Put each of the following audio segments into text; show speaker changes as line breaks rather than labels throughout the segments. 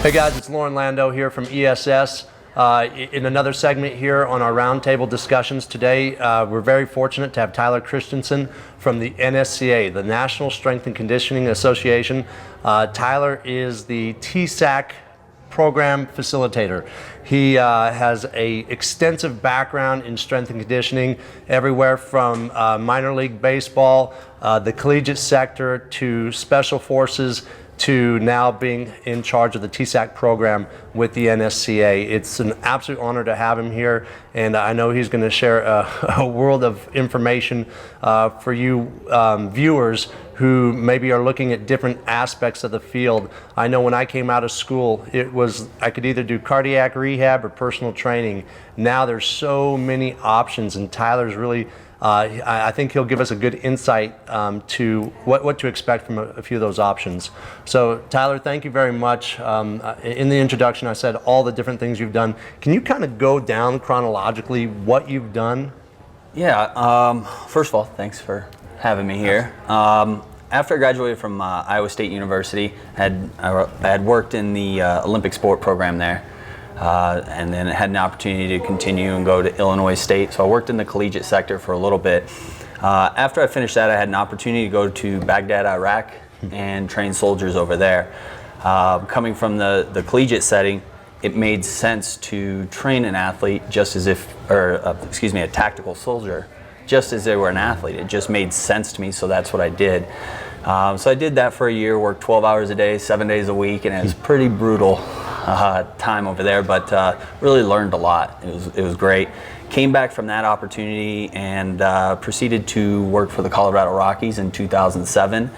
Hey guys, it's Lauren Lando here from ESS. In another segment here on our roundtable discussions today, we're very fortunate to have Tyler Christiansen from the NSCA, the National Strength and Conditioning Association. Tyler is the TSAC program facilitator. He has a extensive background in strength and conditioning, everywhere from minor league baseball, the collegiate sector, to special forces, to now being in charge of the TSAC program with the NSCA. It's an absolute honor to have him here, and I know he's going to share a world of information for you viewers who maybe are looking at different aspects of the field. I know when I came out of school, it was I could either do cardiac rehab or personal training. Now there's so many options, and Tyler's really I think he'll give us a good insight to what to expect from a few of those options. So Tyler, thank you very much. In the introduction I said all the different things you've done. Can you kind of go down chronologically what you've done?
Yeah, first of all, thanks for having me here. After I graduated from Iowa State University, I had worked in the Olympic sport program there. And then had an opportunity to continue and go to Illinois State. So I worked in the collegiate sector for a little bit. After I finished that, I had an opportunity to go to Baghdad, Iraq, and train soldiers over there. Coming from the collegiate setting, it made sense to train an athlete just as if, a tactical soldier, just as they were an athlete. It just made sense to me, so that's what I did. So I did that for a year, worked 12 hours a day, 7 days a week, and it was pretty brutal time over there, but really learned a lot. It was great. Came back from that opportunity and proceeded to work for the Colorado Rockies in 2007.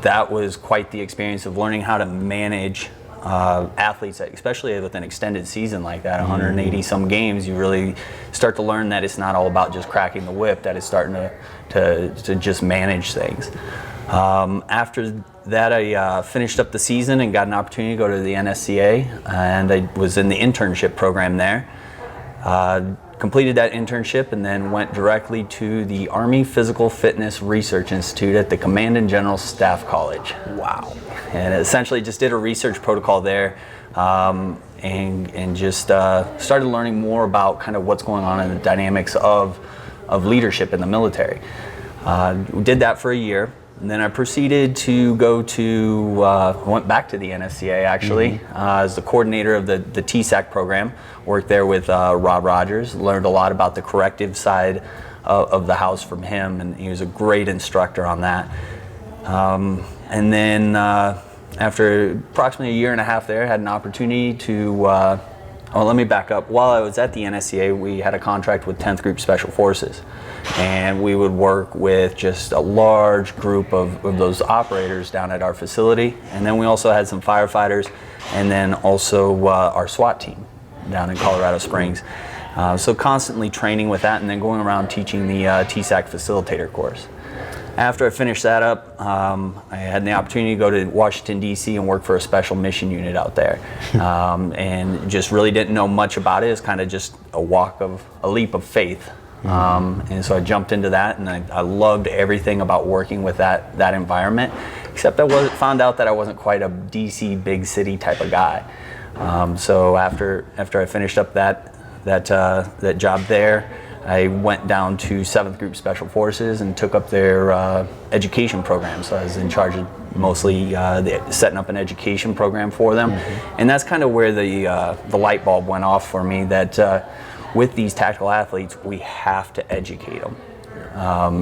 That was quite the experience of learning how to manage athletes, especially with an extended season like that, 180 some games. You really start to learn that it's not all about just cracking the whip, that it's starting to just manage things. After that, I finished up the season and got an opportunity to go to the NSCA, and I was in the internship program there. Completed that internship and then went directly to the Army Physical Fitness Research Institute at the Command and General Staff College. Wow. And essentially just did a research protocol there, and just started learning more about kind of what's going on in the dynamics of leadership in the military. Did that for a year. And then I proceeded to go to, went back to the NSCA actually, as the coordinator of the TSAC program. Worked there with Rob Rogers, learned a lot about the corrective side of the house from him, and he was a great instructor on that. And then after approximately a year and a half there, I had an opportunity to, let me back up. While I was at the NSCA, we had a contract with 10th Group Special Forces. And we would work with just a large group of those operators down at our facility. And then we also had some firefighters, and then also our SWAT team down in Colorado Springs. So constantly training with that, and then going around teaching the TSAC facilitator course. After I finished that up, I had the opportunity to go to Washington, D.C. and work for a special mission unit out there. And just really didn't know much about it. It was kind of just a leap of faith. And so I jumped into that, and I loved everything about working with that environment, except I found out that I wasn't quite a DC big city type of guy. So after I finished up that job there, I went down to 7th Group Special Forces and took up their education program. So I was in charge of mostly setting up an education program for them. And that's kind of where the light bulb went off for me, that with these tactical athletes, we have to educate them.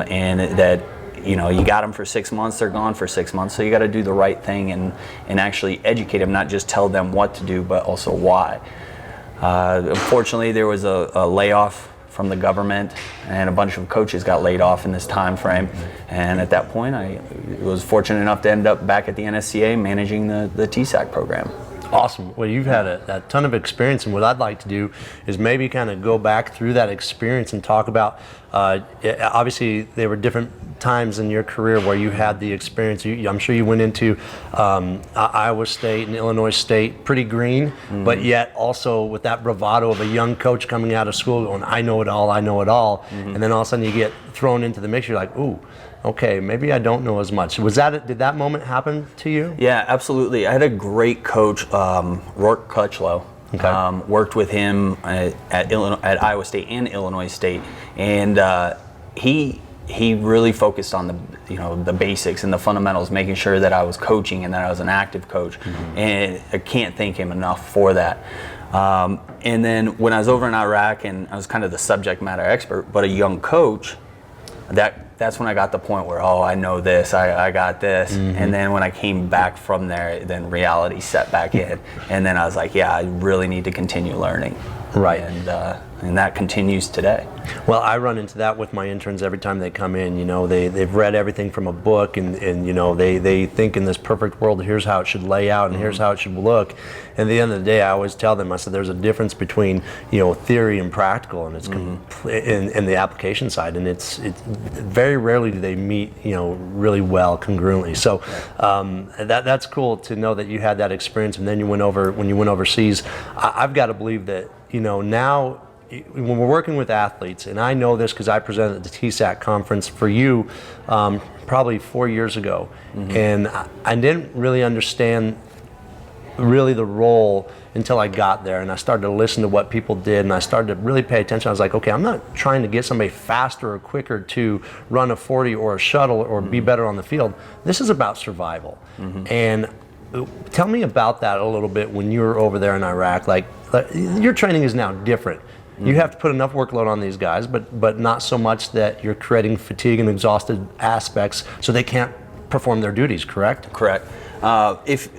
And that, you got them for 6 months, they're gone for 6 months, so you got to do the right thing and actually educate them, not just tell them what to do, but also why. Unfortunately, there was a layoff from the government, and a bunch of coaches got laid off in this time frame. And at that point, I was fortunate enough to end up back at the NSCA managing the TSAC program.
Awesome. Well, you've had a ton of experience, and what I'd like to do is maybe kind of go back through that experience and talk about, obviously they were different times in your career where you had the experience. I'm sure you went into Iowa State and Illinois State pretty green, but yet also with that bravado of a young coach coming out of school going, I know it all, and then all of a sudden you get thrown into the mix. You're like, ooh, okay, maybe I don't know as much. Did that moment happen to you?
Yeah, absolutely. I had a great coach, Rourke Cutchlow.
Okay.
Worked with him at Iowa State and Illinois State, and he really focused on the basics and the fundamentals, making sure that I was coaching and that I was an active coach, and I can't thank him enough for that. And then when I was over in Iraq, and I was kind of the subject matter expert, but a young coach, that's when I got the point where, I know this, I got this. And then when I came back from there, then reality set back in. And then I was like, yeah, I really need to continue learning.
Right.
And that continues today.
Well, I run into that with my interns every time they come in. They've read everything from a book, and they think in this perfect world, here's how it should lay out and here's how it should look. And at the end of the day, I always tell them, I said, there's a difference between theory and practical, and it's in the application side, and it's very rarely do they meet really well congruently. So that's cool to know that you had that experience, and then when you went overseas. I've got to believe that now, when we're working with athletes, and I know this because I presented at the TSAC conference for you probably 4 years ago, and I didn't really understand the role until I got there, and I started to listen to what people did, and I started to really pay attention. I was like, okay, I'm not trying to get somebody faster or quicker to run a 40 or a shuttle or be better on the field. This is about survival. And tell me about that a little bit when you were over there in Iraq. Like your training is now different. You have to put enough workload on these guys, but not so much that you're creating fatigue and exhausted aspects so they can't perform their duties, correct?
Correct. If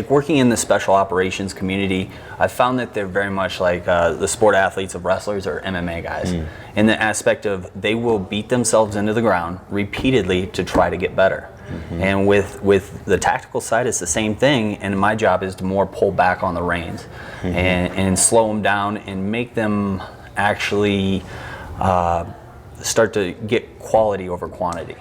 working in the special operations community, I found that they're very much like the sport athletes of wrestlers or MMA guys, in the aspect of they will beat themselves into the ground repeatedly to try to get better. And with the tactical side, it's the same thing, and my job is to more pull back on the reins and slow them down and make them actually start to get quality over quantity.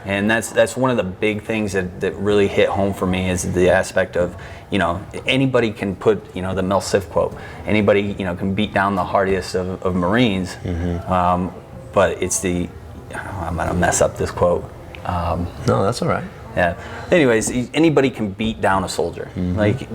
And that's one of the big things that really hit home for me, is the aspect of, anybody can put, the Mel Sif quote, anybody, can beat down the hardiest of Marines, but it's I'm gonna mess up this quote.
No, that's all right.
Yeah. Anyways, anybody can beat down a soldier. Like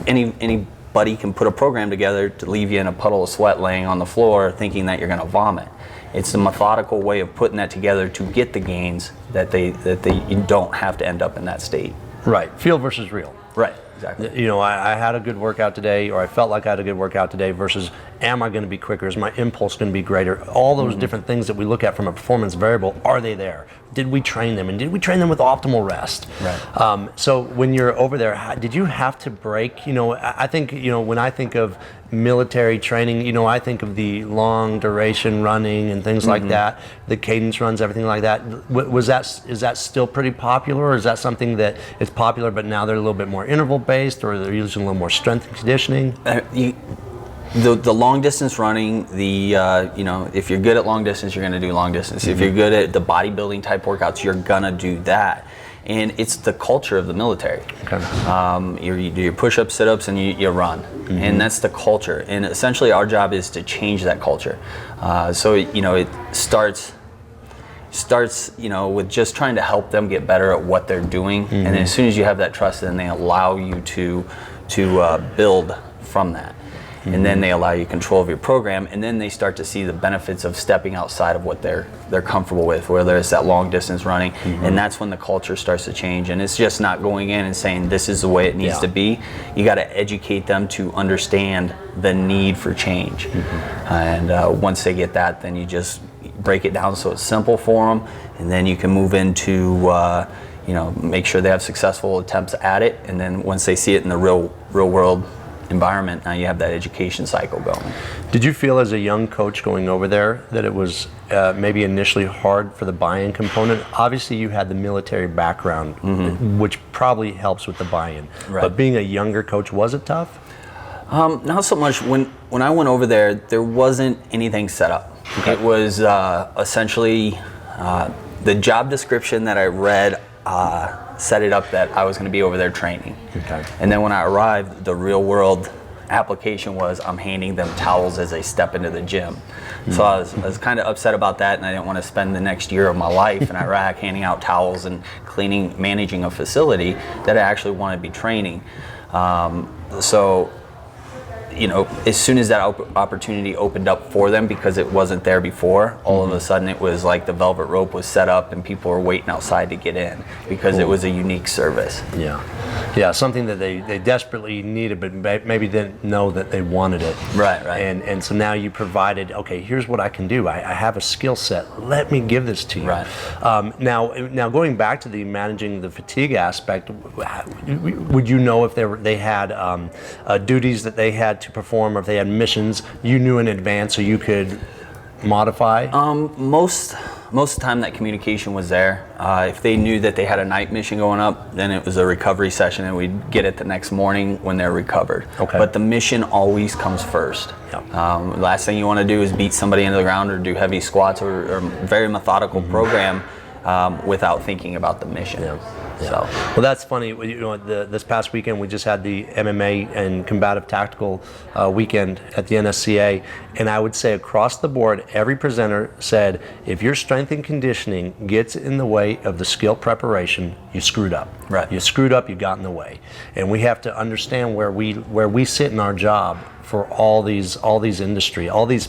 anybody can put a program together to leave you in a puddle of sweat laying on the floor thinking that you're gonna vomit. It's a methodical way of putting that together to get the gains that you don't have to end up in that state.
Right. Field versus real.
Right. Exactly.
I had a good workout today, or I felt like I had a good workout today, versus am I going to be quicker? Is my impulse going to be greater? All those different things that we look at from a performance variable, are they there? Did we train them? And did we train them with optimal rest?
Right.
So when you're over there, did you have to break? I think, when I think of military training, I think of the long duration running and things like that, the cadence runs, everything like that. Is that still pretty popular, or is that something that is popular but now they're a little bit more interval based, or they're using a little more strength and conditioning?
The long distance running, if you're good at long distance, you're going to do long distance. If you're good at the bodybuilding type workouts, you're going to do that. And it's the culture of the military. Okay. You do your push-ups, sit-ups, and you run. And that's the culture. And essentially our job is to change that culture. So it starts with just trying to help them get better at what they're doing. And then as soon as you have that trust, then they allow you to build from that. And then they allow you control of your program, and then they start to see the benefits of stepping outside of what they're comfortable with, whether it's that long distance running, and that's when the culture starts to change. And it's just not going in and saying this is the way it needs to be. You got to educate them to understand the need for change. And once they get that, then you just break it down so it's simple for them, and then you can move into make sure they have successful attempts at it, and then once they see it in the real world environment, now you have that education cycle going.
Did you feel as a young coach going over there that it was maybe initially hard for the buy-in component? Obviously you had the military background, which probably helps with the buy-in. Right. But being a younger coach, was it tough?
Not so much. When I went over there wasn't anything set up. Okay. It was essentially the job description that I read set it up that I was going to be over there training.
Okay.
And then when I arrived, the real world application was I'm handing them towels as they step into the gym. So I was kind of upset about that, and I didn't want to spend the next year of my life in Iraq handing out towels and cleaning, managing a facility that I actually wanted to be training. So, you know, as soon as that opportunity opened up for them, because it wasn't there before, all of a sudden it was like the velvet rope was set up and people were waiting outside to get in because it was a unique service.
Yeah, something that they desperately needed, but maybe didn't know that they wanted it.
Right.
And so now you provided, okay, here's what I can do. I have a skill set. Let me give this to you.
Right.
Now going back to the managing the fatigue aspect, would you know if they had duties that they had to perform, or if they had missions you knew in advance so you could modify?
Most of the time that communication was there. If they knew that they had a night mission going up, then it was a recovery session and we'd get it the next morning when they're recovered.
Okay.
But the mission always comes first.
Yep.
Last thing you want to do is beat somebody into the ground or do heavy squats or very methodical program without thinking about the mission. So.
Well, that's funny. You know, this past weekend we just had the MMA and combative tactical weekend at the NSCA, and I would say across the board, every presenter said, if your strength and conditioning gets in the way of the skill preparation, you screwed up.
Right.
You screwed up. You got in the way, and we have to understand where we sit in our job for all these industry, all these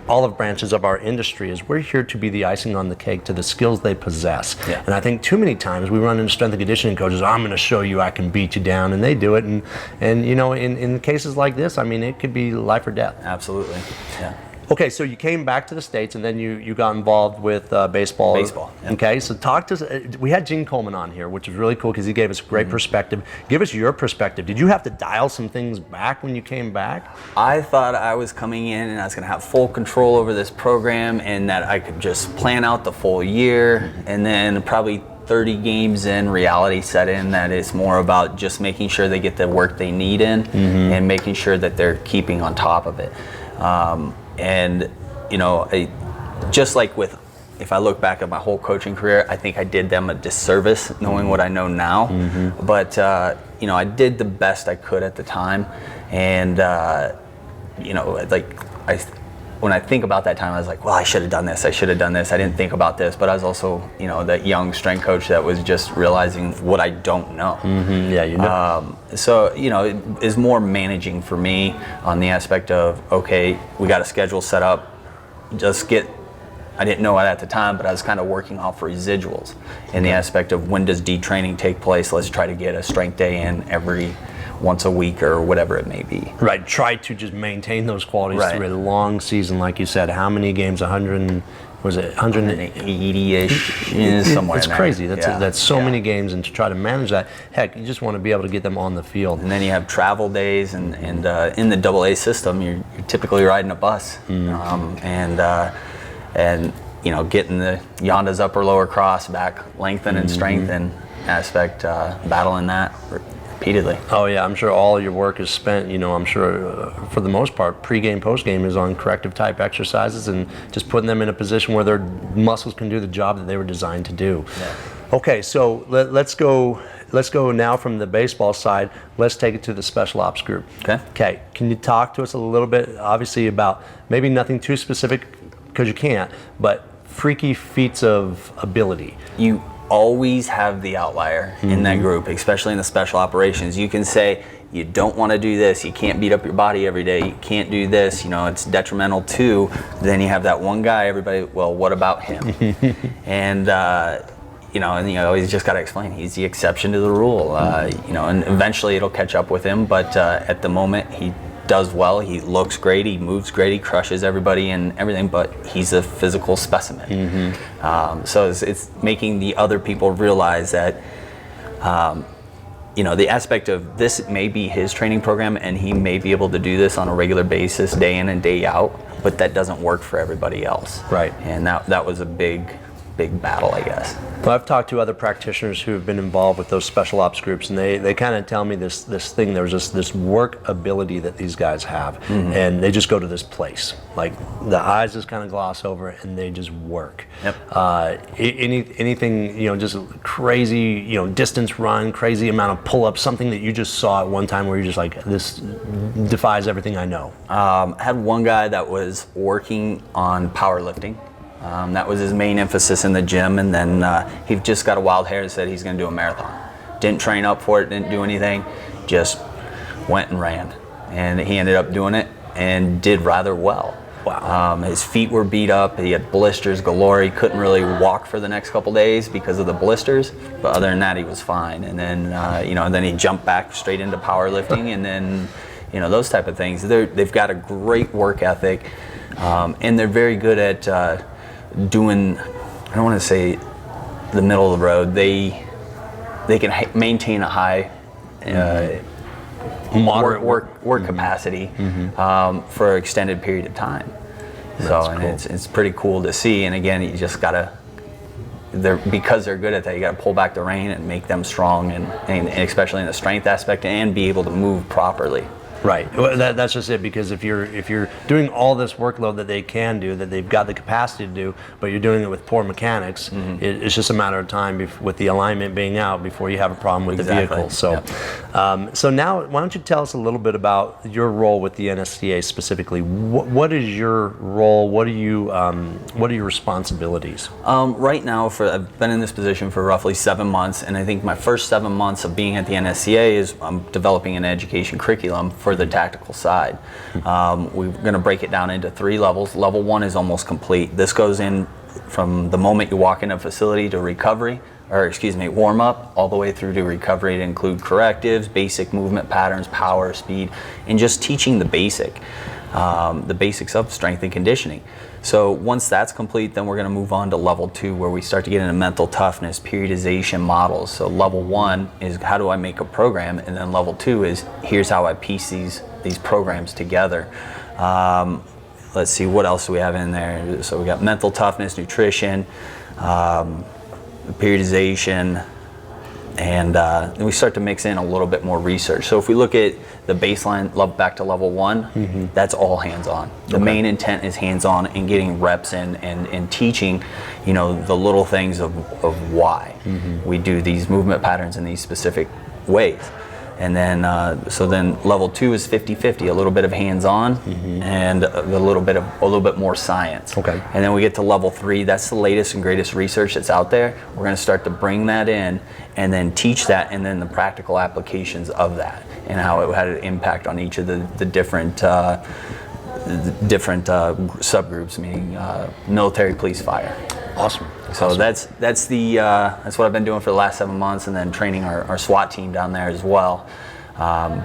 olive branches of our industry, is we're here to be the icing on the cake to the skills they possess.
Yeah.
And I think too many times we run into strength and conditioning coaches, I'm going to show you I can beat you down, and they do it. And you know, in cases like this, I mean, it could be life or death.
Absolutely. Yeah.
Okay, so you came back to the States, and then you got involved with baseball.
Baseball, yeah.
Okay, so talk to us. We had Gene Coleman on here, which was really cool because he gave us great perspective. Give us your perspective. Did you have to dial some things back when you came back?
I thought I was coming in and I was going to have full control over this program and that I could just plan out the full year, and then probably 30 games in, reality set in that it's more about just making sure they get the work they need in and making sure that they're keeping on top of it. And, you know, just like with, if I look back at my whole coaching career, I think I did them a disservice knowing what I know now. But, you know, I did the best I could at the time. And, you know, like, when I think about that time, I was like, well, I should have done this. I should have done this. I didn't think about this. But I was also, you know, that young strength coach that was just realizing what I don't know.
Yeah, you know.
So, you know, it is more managing for me on the aspect of, okay, we got a schedule set up. I didn't know it at the time, but I was kind of working off residuals in the aspect of when does detraining take place? Let's try to get a strength day in every once a week or whatever it may be.
Right, try to just maintain those qualities
Right.
through a long season, like you said. How many games?
180-ish, somewhere
It's
in there.
crazy. That's so
Yeah.
many games, and to try to manage that, heck, you just want to be able to get them on the field.
And then you have travel days, and in the AA system, you're typically riding a bus, and you know, getting the Yonda's upper lower cross back, lengthen and strengthen aspect, battling that repeatedly.
Oh yeah, I'm sure all your work is spent, you know, I'm sure for the most part, pre-game, post-game is on corrective type exercises and just putting them in a position where their muscles can do the job that they were designed to do.
Yeah.
Okay, so let's go now from the baseball side. Let's take it to the special ops group. Okay, can you talk to us a little bit, obviously, about maybe nothing too specific because you can't, but freaky feats of ability?
You always have the outlier in that group, especially in the special operations. You can say, you don't want to do this, you can't beat up your body every day, you can't do this, you know, it's detrimental to, then you have that one guy, everybody, well, what about him? And, you know, and you always just got to explain, he's the exception to the rule, you know, and eventually it'll catch up with him, but at the moment, he does well, he looks great, he moves great, he crushes everybody and everything, but he's a physical specimen. So it's making the other people realize that, you know, the aspect of this may be his training program and he may be able to do this on a regular basis, day in and day out, but that doesn't work for everybody else.
Right.
And that was a big big battle, I guess.
Well, I've talked to other practitioners who have been involved with those special ops groups, and they kind of tell me this thing. There's this work ability that these guys have, and they just go to this place. Like the eyes just kind of gloss over it, and they just work.
Yep.
Anything, just crazy, distance run, crazy amount of pull-ups, something that you just saw at one time where you're just like, this defies everything I know.
I had one guy that was working on powerlifting. That was his main emphasis in the gym, and then he just got a wild hair and said he's going to do a marathon. Didn't train up for it, didn't do anything, just went and ran. And he ended up doing it and did rather well.
Wow.
His feet were beat up, he had blisters galore, he couldn't really walk for the next couple days because of the blisters, but other than that he was fine. And then, then he jumped back straight into powerlifting, and then, those type of things. They've got a great work ethic, and they're very good at doing, I don't want to say the middle of the road. They can maintain a high
Moderate
work capacity for an extended period of time.
That's
and
cool.
it's pretty cool to see. And again, you just gotta, because they're good at that, you gotta pull back the rein and make them strong, and especially in the strength aspect, and be able to move properly.
Right. Well, that's just it. Because if you're doing all this workload that they can do, that they've got the capacity to do, but you're doing it with poor mechanics, it's just a matter of time with the alignment being out before you have a problem with
Exactly.
the vehicle. So, so now why don't you tell us a little bit about your role with the NSCA specifically? What is your role? What are your responsibilities?
Right now, I've been in this position for roughly 7 months, and I think my first 7 months of being at the NSCA is I'm developing an education curriculum for the tactical side. We're going to break it down into 3 levels. Level 1 is almost complete. This goes in from the moment you walk in a facility to warm up, all the way through to recovery, to include correctives, basic movement patterns, power, speed, and just teaching the basics of strength and conditioning. So once that's complete, then we're going to move on to level 2, where we start to get into mental toughness, periodization models. So level 1 is how do I make a program, and then level 2 is here's how I piece these programs together. Let's see, what else do we have in there? So we got mental toughness, nutrition, periodization, and then we start to mix in a little bit more research. So if we look at the baseline back to level 1, that's all hands-on. The main intent is hands-on and getting reps in and teaching, the little things of why we do these movement patterns in these specific ways. And then, so then level 2 is 50-50, a little bit of hands-on and a little bit more science.
Okay.
And then we get to level 3, that's the latest and greatest research that's out there. We're going to start to bring that in and then teach that, and then the practical applications of that and how it had an impact on each of the different subgroups, meaning military, police, fire.
Awesome.
So
awesome.
that's what I've been doing for the last 7 months, and then training our SWAT team down there as well. I'm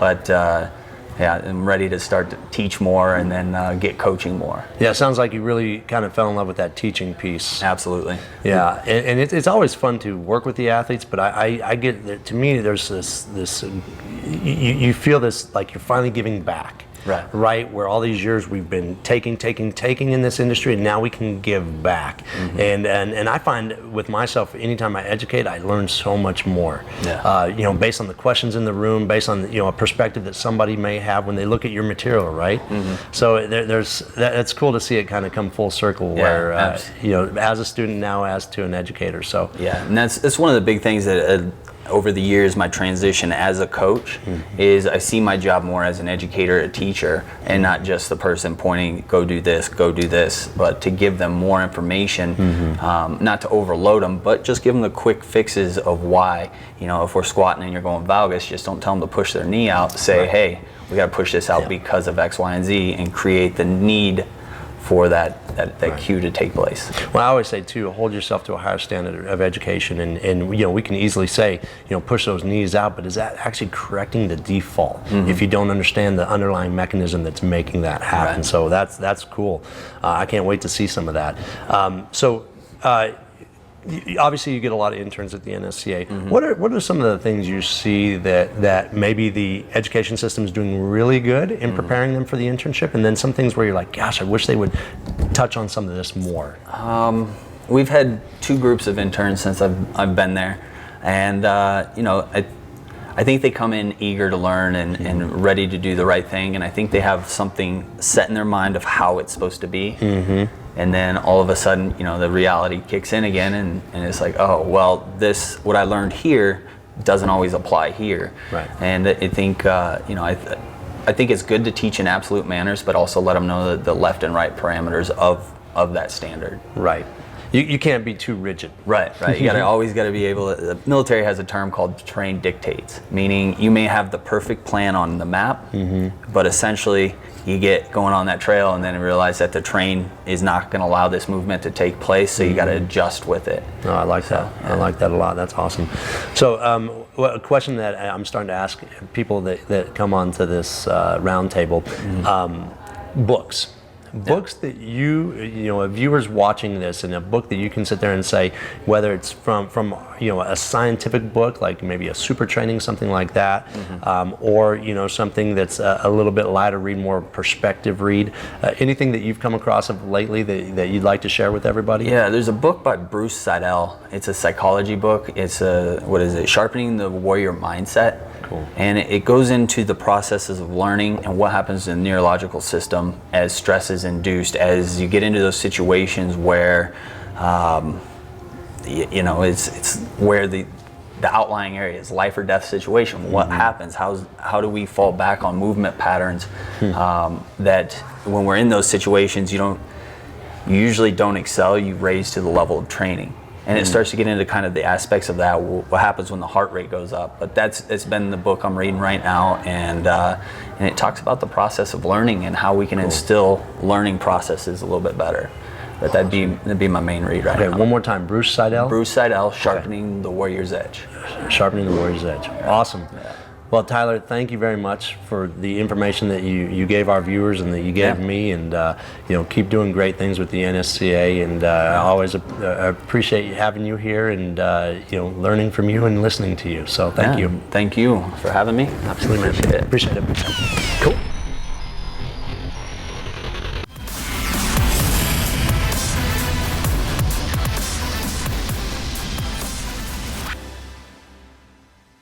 ready to start to teach more and then get coaching more.
Yeah, it sounds like you really kind of fell in love with that teaching piece.
Absolutely.
Yeah, and it's always fun to work with the athletes, but I get that, to me, there's this you feel this like you're finally giving back. Right, where all these years we've been taking in this industry, and now we can give back. And I find with myself, anytime I educate, I learn so much more. Yeah. Based on the questions in the room, based on a perspective that somebody may have when they look at your material, right? So that's cool to see it kind of come full circle, where as a student now as to an educator. So
yeah, and that's one of the big things that. Over the years, my transition as a coach is I see my job more as an educator, a teacher, and not just the person pointing, go do this, but to give them more information, not to overload them, but just give them the quick fixes of why. If we're squatting and you're going valgus, just don't tell them to push their knee out. Say, hey, we got to push this out because of X, Y, and Z, and create the need for that cue to take place.
Well, I always say too, hold yourself to a higher standard of education, and we can easily say, push those knees out, but is that actually correcting the default if you don't understand the underlying mechanism that's making that happen?
Right.
So that's cool. I can't wait to see some of that. Obviously, you get a lot of interns at the NSCA. What are some of the things you see that maybe the education system is doing really good in preparing them for the internship, and then some things where you're like, gosh, I wish they would touch on some of this more?
we've had 2 groups of interns since I've been there, and I think they come in eager to learn and ready to do the right thing, and I think they have something set in their mind of how it's supposed to be. And then all of a sudden, the reality kicks in again, and it's like, oh, well, what I learned here doesn't always apply here.
Right.
And I think, I think it's good to teach in absolute manners, but also let them know the left and right parameters of that standard.
Right. You can't be too rigid.
Right. You always got to be able to. The military has a term called terrain dictates, meaning you may have the perfect plan on the map, but essentially you get going on that trail and then realize that the terrain is not going to allow this movement to take place, so you got to adjust with it.
Oh, I like that. Yeah. I like that a lot. That's awesome. So a question that I'm starting to ask people that come onto this roundtable, books. Books that viewers watching this, and a book that you can sit there and say, whether it's from a scientific book like maybe a super training, something like that, or something that's a little bit lighter read, more perspective read, anything that you've come across of lately that you'd like to share with everybody?
Yeah, there's a book by Bruce Seidel. It's a psychology book. It's Sharpening the Warrior Mindset.
Cool.
And it goes into the processes of learning and what happens in the neurological system as stress is induced, as you get into those situations where it's where the outlying area is life or death situation. What happens? How do we fall back on movement patterns that when we're in those situations you usually don't excel, you raise to the level of training. And it starts to get into kind of the aspects of that, what happens when the heart rate goes up. But it's been the book I'm reading right now, and it talks about the process of learning and how we can instill learning processes a little bit better. But that'd be my main read right now.
Okay, one more time, Bruce Seidel?
Bruce Seidel, Sharpening the Warrior's Edge.
Sharpening the Warrior's Edge. Awesome.
Yeah.
Well, Tyler, thank you very much for the information that you gave our viewers and that you gave me, and keep doing great things with the NSCA. And I always appreciate having you here and learning from you and listening to you. So thank you.
Thank you for having me.
Absolutely, man. Appreciate it. Cool.